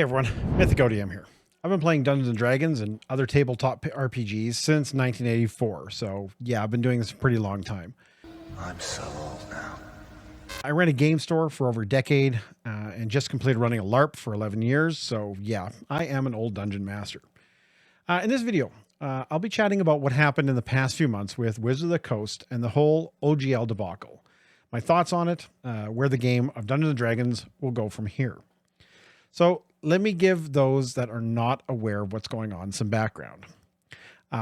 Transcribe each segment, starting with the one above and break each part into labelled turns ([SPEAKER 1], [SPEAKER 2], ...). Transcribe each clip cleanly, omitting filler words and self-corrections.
[SPEAKER 1] Hey everyone, Mythic ODM here. I've been playing Dungeons & Dragons and other tabletop RPGs since 1984, so yeah, I've been doing this a pretty long time.
[SPEAKER 2] I'm so old now.
[SPEAKER 1] I ran a game store for over a decade and just completed running a LARP for 11 years, so yeah, I am an old dungeon master. In this video, I'll be chatting about what happened in the past few months with Wizards of the Coast and the whole OGL debacle. My thoughts on it, where the game of Dungeons & Dragons will go from here. So let me give those that are not aware of what's going on some background.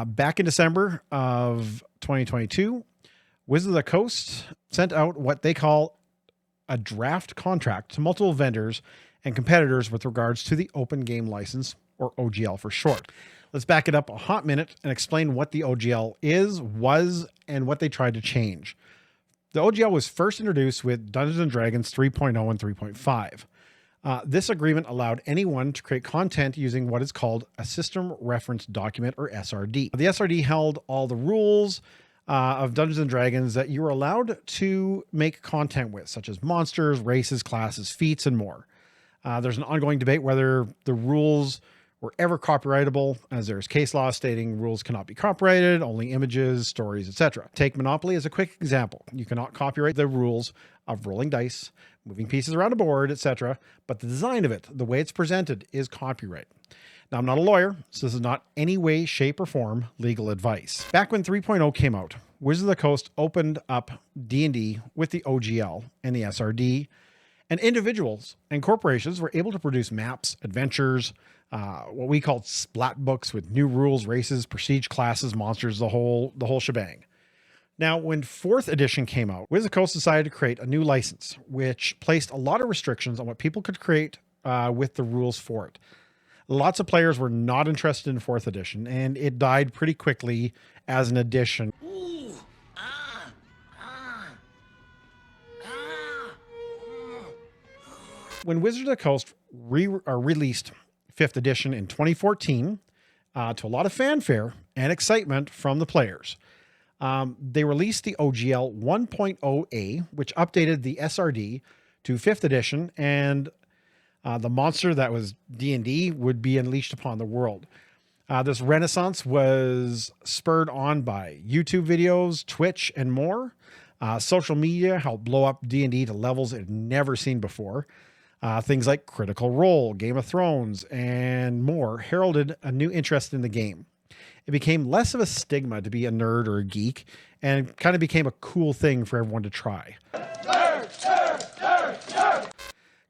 [SPEAKER 1] Back in December of 2022, Wizards of the Coast sent out what they call a draft contract to multiple vendors and competitors with regards to the Open Game License, or OGL for short. Let's back it up a hot minute and explain what the OGL was, and what they tried to change. The OGL was first introduced with Dungeons & Dragons 3.0 and 3.5. This agreement allowed anyone to create content using what is called a System Reference Document, or SRD. The SRD held all the rules of Dungeons & Dragons that you were allowed to make content with, such as monsters, races, classes, feats, and more. There's an ongoing debate whether the rules were ever copyrightable, as there's case law stating rules cannot be copyrighted, only images, stories, etc. Take Monopoly as a quick example. You cannot copyright the rules of rolling dice, moving pieces around a board, etc., but the design of it, the way it's presented, is copyright. Now, I'm not a lawyer, so this is not any way, shape, or form legal advice. Back when 3.0 came out, Wizards of the Coast opened up D&D with the OGL and the SRD, and individuals and corporations were able to produce maps, adventures, what we called splat books with new rules, races, prestige classes, monsters, the whole shebang. Now, when 4th edition came out, Wizards of the Coast decided to create a new license, which placed a lot of restrictions on what people could create with the rules for it. Lots of players were not interested in 4th edition, and it died pretty quickly as an addition. When Wizards of the Coast released 5th edition in 2014, to a lot of fanfare and excitement from the players, they released the OGL 1.0A, which updated the SRD to 5th edition, and the monster that was D&D would be unleashed upon the world. This renaissance was spurred on by YouTube videos, Twitch, and more. Social media helped blow up D&D to levels it had never seen before. Things like Critical Role, Game of Thrones, and more heralded a new interest in the game. It became less of a stigma to be a nerd or a geek, and kind of became a cool thing for everyone to try.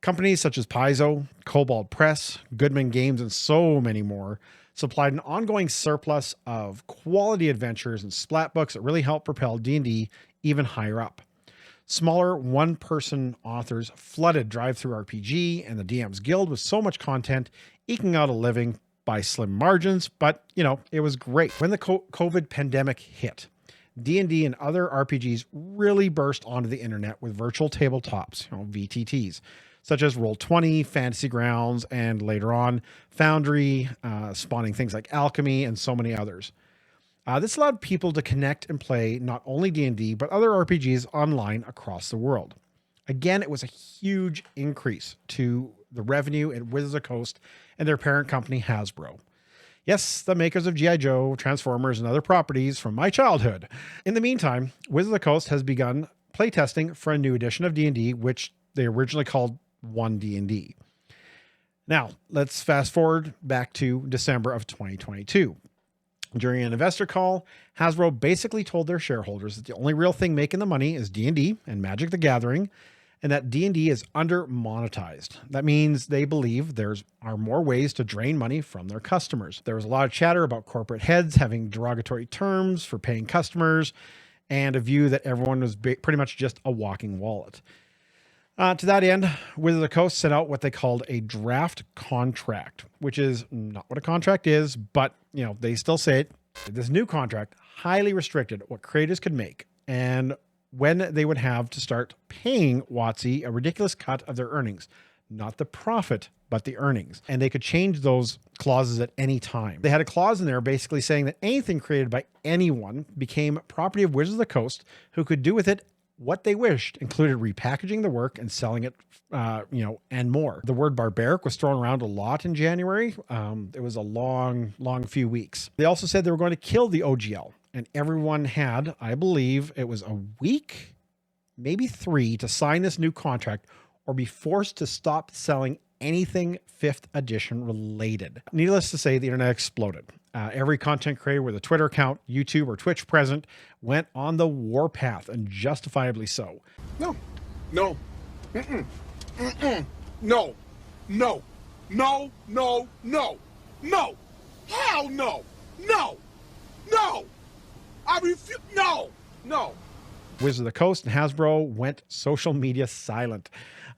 [SPEAKER 1] Companies such as Paizo, Cobalt Press, Goodman Games, and so many more supplied an ongoing surplus of quality adventures and splat books that really helped propel D&D even higher up. Smaller one-person authors flooded Drive-Thru RPG and the DM's Guild with so much content, eking out a living by slim margins, but it was great. When the COVID pandemic hit, D&D and other RPGs really burst onto the internet with virtual tabletops, VTTs, such as Roll20, Fantasy Grounds, and later on Foundry, spawning things like Alchemy and so many others. This allowed people to connect and play not only D&D, but other RPGs online across the world. Again, it was a huge increase to the revenue at Wizards of the Coast and their parent company, Hasbro. Yes, the makers of G.I. Joe, Transformers, and other properties from my childhood. In the meantime, Wizards of the Coast has begun playtesting for a new edition of D&D, which they originally called 1D&D. Now, let's fast forward back to December of 2022. During an investor call, Hasbro basically told their shareholders that the only real thing making the money is D&D and Magic the Gathering, and that D&D is under monetized. That means they believe there are more ways to drain money from their customers. There was a lot of chatter about corporate heads having derogatory terms for paying customers, and a view that everyone was pretty much just a walking wallet. To that end, Wizards of the Coast sent out what they called a draft contract, which is not what a contract is, but they still say it. This new contract highly restricted what creators could make and when they would have to start paying WotC a ridiculous cut of their earnings, not the profit, but the earnings. And they could change those clauses at any time. They had a clause in there basically saying that anything created by anyone became property of Wizards of the Coast, who could do with it What they wished included repackaging the work and selling it, and more. The word barbaric was thrown around a lot in January. It was a long few weeks. They also said they were going to kill the OGL, and everyone had, I believe it was a week, maybe 3, to sign this new contract or be forced to stop selling anything 5th edition related. Needless to say, the internet exploded. Every content creator with a Twitter account, YouTube, or Twitch present went on the warpath, and justifiably so.
[SPEAKER 3] No, no, no, no, no, no, no, no, hell no, no, no, I refuse, no.
[SPEAKER 1] Wizards of the Coast and Hasbro went social media silent.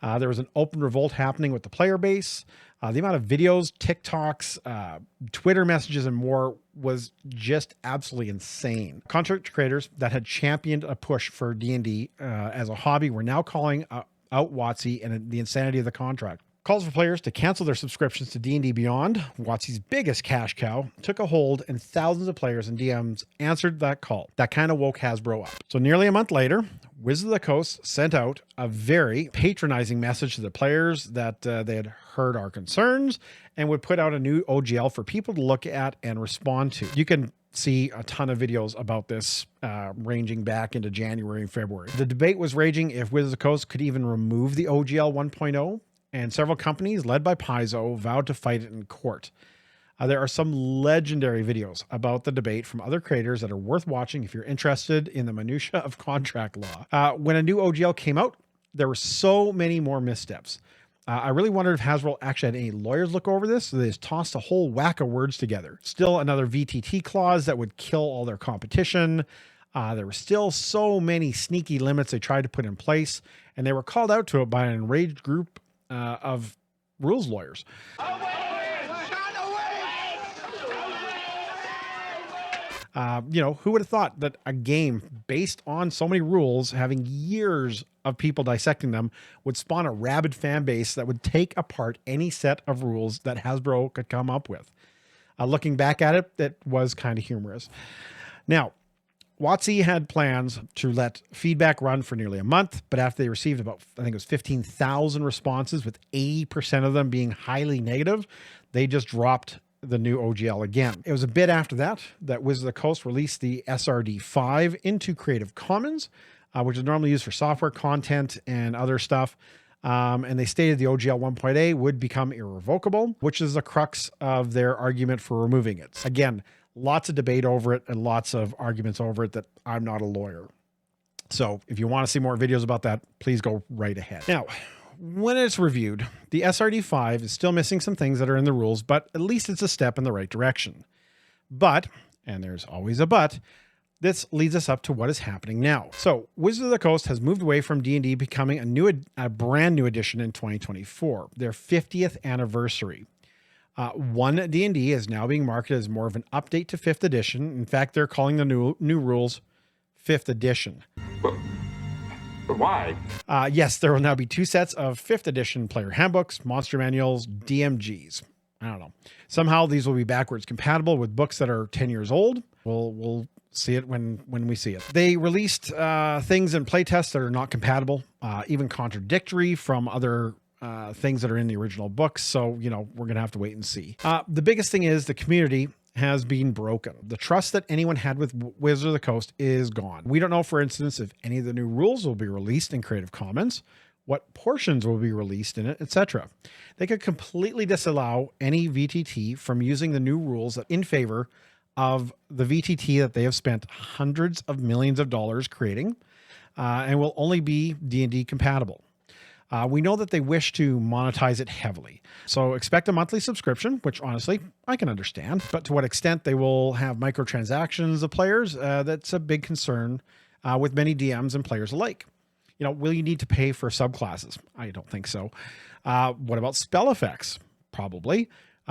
[SPEAKER 1] There was an open revolt happening with the player base. The amount of videos, TikToks, Twitter messages, and more was just absolutely insane. Content creators that had championed a push for D&D as a hobby were now calling out WotC and the insanity of the contract. Calls for players to cancel their subscriptions to D&D Beyond, WotC's biggest cash cow, took a hold, and thousands of players and DMs answered that call. That kind of woke Hasbro up. So nearly a month later, Wizards of the Coast sent out a very patronizing message to the players that they had heard our concerns and would put out a new OGL for people to look at and respond to. You can see a ton of videos about this ranging back into January and February. The debate was raging if Wizards of the Coast could even remove the OGL 1.0, and several companies led by Paizo vowed to fight it in court. There are some legendary videos about the debate from other creators that are worth watching if you're interested in the minutia of contract law. When a new OGL came out, there were so many more missteps. I really wondered if Hasbro actually had any lawyers look over this, so they just tossed a whole whack of words together. Still another VTT clause that would kill all their competition. There were still so many sneaky limits they tried to put in place, and they were called out to it by an enraged group of rules lawyers. Who would have thought that a game based on so many rules, having years of people dissecting them, would spawn a rabid fan base that would take apart any set of rules that Hasbro could come up with? Looking back at it, that was kind of humorous. Now, WotC had plans to let feedback run for nearly a month, but after they received about, I think it was 15,000 responses, with 80% of them being highly negative, they just dropped the new OGL again. It was a bit after that Wizards of the Coast released the SRD5 into Creative Commons, which is normally used for software content and other stuff. And they stated the OGL 1.8 would become irrevocable, which is the crux of their argument for removing it. Again, lots of debate over it and lots of arguments over it that I'm not a lawyer. So if you want to see more videos about that, please go right ahead. Now, when it's reviewed, the SRD5 is still missing some things that are in the rules, but at least it's a step in the right direction. But, and there's always a but, this leads us up to what is happening now. So Wizards of the Coast has moved away from D&D becoming a brand new edition in 2024, their 50th anniversary. One D&D is now being marketed as more of an update to 5th edition. In fact, they're calling the new rules 5th edition.
[SPEAKER 4] But why?
[SPEAKER 1] Yes, there will now be 2 sets of 5th edition player handbooks, monster manuals, DMGs. I don't know. Somehow these will be backwards compatible with books that are 10 years old. We'll see it when we see it. They released things in playtests that are not compatible, even contradictory from other things that are in the original books. So, we're going to have to wait and see. The biggest thing is the community has been broken. The trust that anyone had with Wizards of the Coast is gone. We don't know, for instance, if any of the new rules will be released in Creative Commons, what portions will be released in it, etc. They could completely disallow any VTT from using the new rules in favor of the VTT that they have spent hundreds of millions of dollars creating, and will only be D&D compatible. We know that they wish to monetize it heavily. So expect a monthly subscription, which honestly, I can understand. But to what extent they will have microtransactions of players, that's a big concern with many DMs and players alike. Will you need to pay for subclasses? I don't think so. What about spell effects? Probably.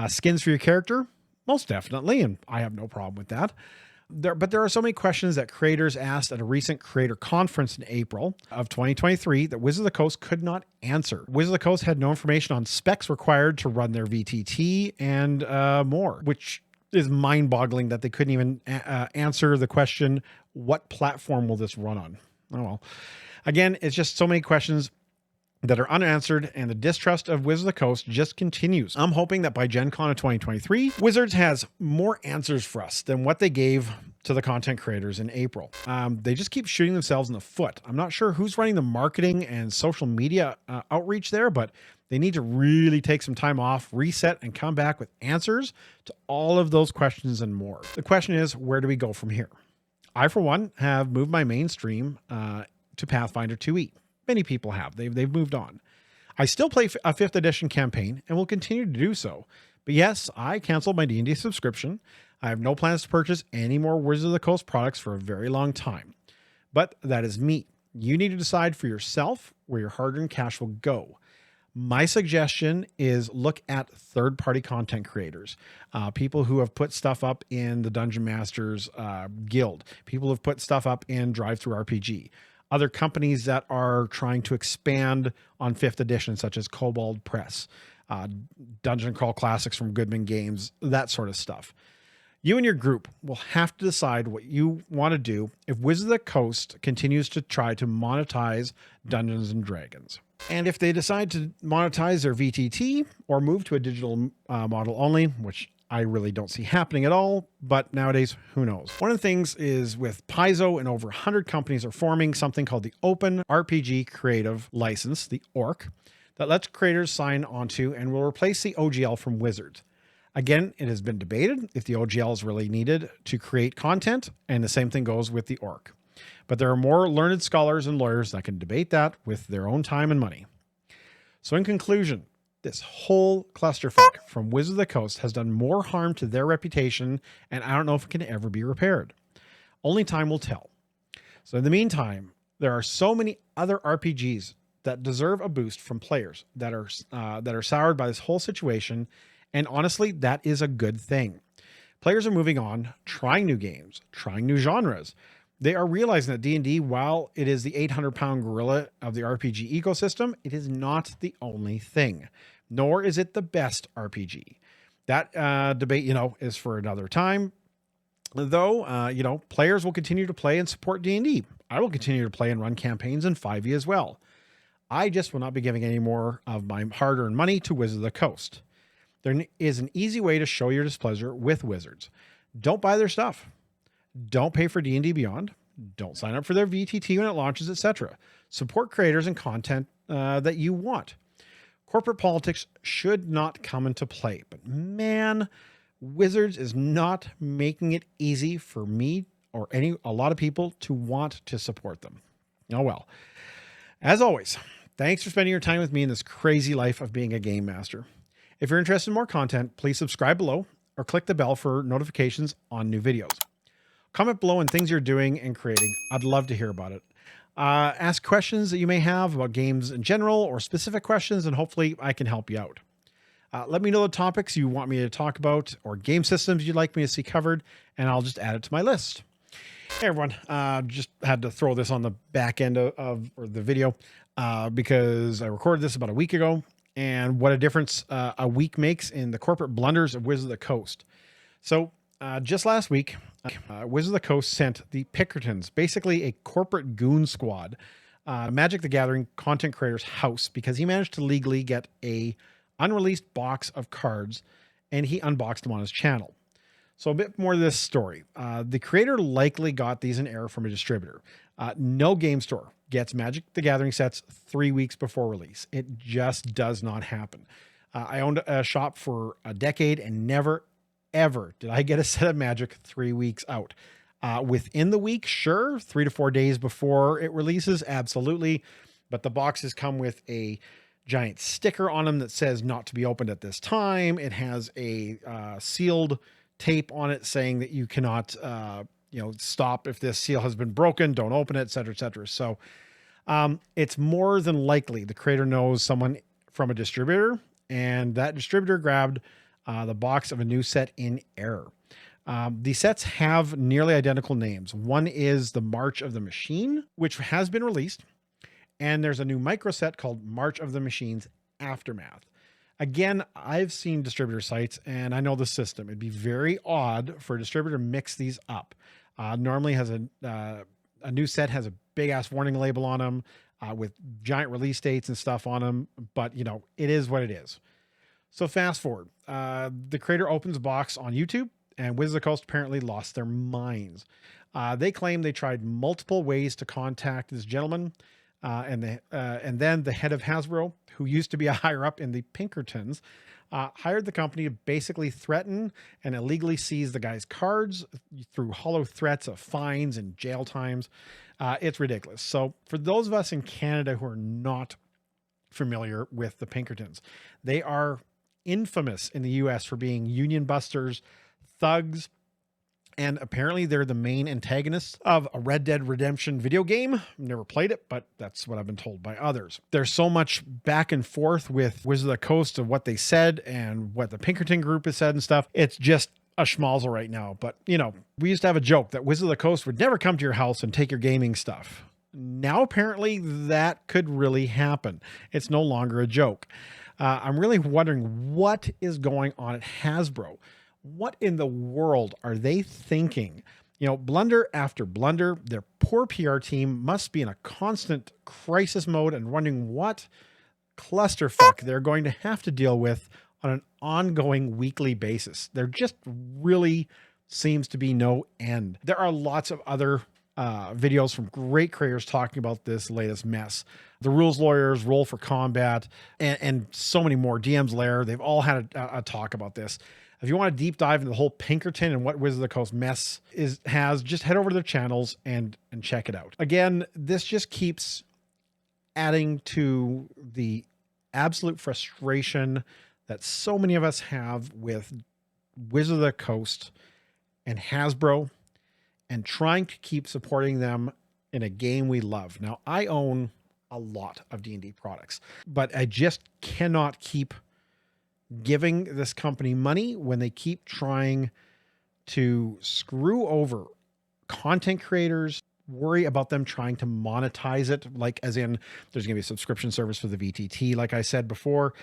[SPEAKER 1] Skins for your character? Most definitely, and I have no problem with that. But there are so many questions that creators asked at a recent creator conference in April of 2023 that Wizards of the Coast could not answer. Wizards of the Coast had no information on specs required to run their VTT and more, which is mind-boggling that they couldn't even answer the question, what platform will this run on? Oh well. Again, it's just so many questions that are unanswered, and the distrust of Wizards of the Coast just continues. I'm hoping that by Gen Con of 2023, Wizards has more answers for us than what they gave to the content creators in April. They just keep shooting themselves in the foot. I'm not sure who's running the marketing and social media outreach there, but they need to really take some time off, reset, and come back with answers to all of those questions and more. The question is, where do we go from here? I, for one, have moved my mainstream to Pathfinder 2e. Many people have. They've moved on. I still play a 5th edition campaign and will continue to do so. But yes, I canceled my D&D subscription. I have no plans to purchase any more Wizards of the Coast products for a very long time. But that is me. You need to decide for yourself where your hard-earned cash will go. My suggestion is look at third-party content creators, people who have put stuff up in the Dungeon Masters Guild, people who have put stuff up in Drive-Thru RPG, other companies that are trying to expand on 5th edition, such as Kobold Press, Dungeon Crawl Classics from Goodman Games, that sort of stuff. You and your group will have to decide what you want to do if Wizards of the Coast continues to try to monetize Dungeons and Dragons. And if they decide to monetize their VTT or move to a digital model only, which I really don't see happening at all, but nowadays, who knows? One of the things is with Paizo and over 100 companies are forming something called the Open RPG Creative License, the ORC, that lets creators sign onto and will replace the OGL from Wizards. Again, it has been debated if the OGL is really needed to create content, and the same thing goes with the ORC. But there are more learned scholars and lawyers that can debate that with their own time and money. So in conclusion, this whole clusterfuck from Wizards of the Coast has done more harm to their reputation, and I don't know if it can ever be repaired. Only time will tell. So in the meantime, there are so many other RPGs that deserve a boost from players that are soured by this whole situation, and honestly, that is a good thing. Players are moving on, trying new games, trying new genres. They are realizing that D&D, while it is the 800-pound gorilla of the RPG ecosystem, it is not the only thing, nor is it the best RPG. That debate, is for another time. Though, players will continue to play and support D&D. I will continue to play and run campaigns in 5e as well. I just will not be giving any more of my hard-earned money to Wizards of the Coast. There is an easy way to show your displeasure with Wizards. Don't buy their stuff. Don't pay for D&D Beyond. Don't sign up for their VTT when it launches, etc. Support creators and content that you want. Corporate politics should not come into play. But man, Wizards is not making it easy for me or a lot of people to want to support them. Oh well. As always, thanks for spending your time with me in this crazy life of being a game master. If you're interested in more content, please subscribe below or click the bell for notifications on new videos. Comment below on things you're doing and creating. I'd love to hear about it. Ask questions that you may have about games in general or specific questions, and hopefully I can help you out. Let me know the topics you want me to talk about or game systems you'd like me to see covered, and I'll just add it to my list. Hey everyone, just had to throw this on the back end of the video because I recorded this about a week ago, and what a difference a week makes in the corporate blunders of Wizards of the Coast. So just last week, Wizards of the Coast sent the Pinkertons, basically a corporate goon squad, Magic the Gathering content creator's house because he managed to legally get a unreleased box of cards and he unboxed them on his channel. So a bit more to this story. The creator likely got these in error from a distributor. No game store gets Magic the Gathering sets 3 weeks before release. It just does not happen. I owned a shop for a decade and never, ever did I get a set of Magic 3 weeks out. Within the week, sure, 3 to 4 days before it releases, absolutely. But the boxes come with a giant sticker on them that says not to be opened at this time. It has a sealed tape on it saying that you cannot, stop if this seal has been broken, don't open it, et cetera, et cetera. So it's more than likely the creator knows someone from a distributor, and that distributor grabbed the box of a new set in error. The sets have nearly identical names. One is the March of the Machine, which has been released, and there's a new micro set called March of the Machine's Aftermath. Again, I've seen distributor sites and I know the system. It'd be very odd for a distributor to mix these up. Normally has a new set has a big ass warning label on them with giant release dates and stuff on them. But you know, it is what it is. So fast forward, the creator opens a box on YouTube, and Wizards of the Coast apparently lost their minds. They claim they tried multiple ways to contact this gentleman, and then the head of Hasbro, who used to be a higher up in the Pinkertons, hired the company to basically threaten and illegally seize the guy's cards through hollow threats of fines and jail times. It's ridiculous. So for those of us in Canada who are not familiar with the Pinkertons, they are infamous in the US for being union busters, thugs, and apparently they're the main antagonists of a Red Dead Redemption video game. I've never played it, but that's what I've been told by others. There's so much back and forth with Wizards of the Coast of what they said and what the Pinkerton group has said and stuff. It's just a schmalzel right now. But, you know, we used to have a joke that Wizards of the Coast would never come to your house and take your gaming stuff. Now, apparently, that could really happen. It's no longer a joke. I'm really wondering what is going on at Hasbro. What in the world are they thinking? You know, blunder after blunder. Their poor PR team must be in a constant crisis mode and wondering what clusterfuck they're going to have to deal with on an ongoing weekly basis. There just really seems to be no end. There are lots of other videos from great creators talking about this latest mess. The Rules Lawyers, Roll for Combat, and so many more. DM's Lair, they've all had a talk about this. If you want to deep dive into the whole Pinkerton and what Wizards of the Coast mess has, just head over to their channels and check it out. Again, this just keeps adding to the absolute frustration that so many of us have with Wizards of the Coast and Hasbro and trying to keep supporting them in a game we love. Now, I own a lot of D&D products, but I just cannot keep giving this company money when they keep trying to screw over content creators, worry about them trying to monetize it, like as in there's going to be a subscription service for the VTT. Like I said before,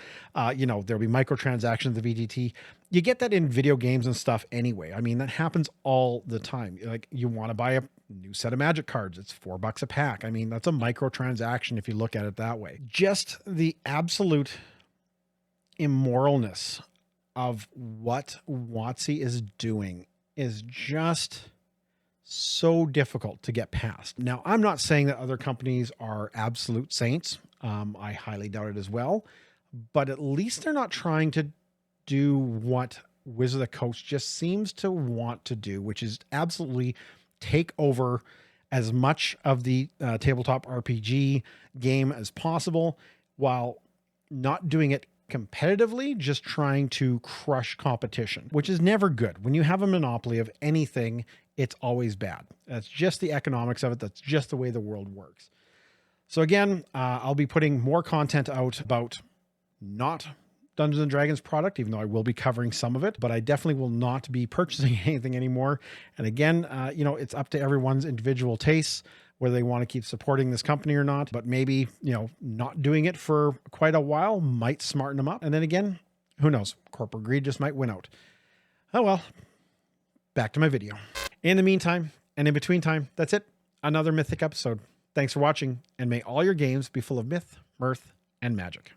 [SPEAKER 1] you know, there'll be microtransactions, the VTT. You get that in video games and stuff anyway. I mean, that happens all the time. Like you want to buy a new set of Magic cards. It's $4 a pack. I mean, that's a microtransaction if you look at it that way. Just the absolute immoralness of what WotC is doing is just so difficult to get past. Now, I'm not saying that other companies are absolute saints. I highly doubt it as well, but at least they're not trying to do what Wizards of the Coast just seems to want to do, which is absolutely take over as much of the tabletop RPG game as possible while not doing it competitively, just trying to crush competition, which is never good. When you have a monopoly of anything, it's always bad. That's just the economics of it. That's just the way the world works. So again, I'll be putting more content out about not Dungeons and Dragons product, even though I will be covering some of it, but I definitely will not be purchasing anything anymore. And again, you know, it's up to everyone's individual tastes, whether they want to keep supporting this company or not, but maybe, you know, not doing it for quite a while might smarten them up. And then again, who knows? Corporate greed just might win out. Oh, well, back to my video. In the meantime, and in between time, that's it. Another Mythic episode. Thanks for watching, and may all your games be full of myth, mirth, and magic.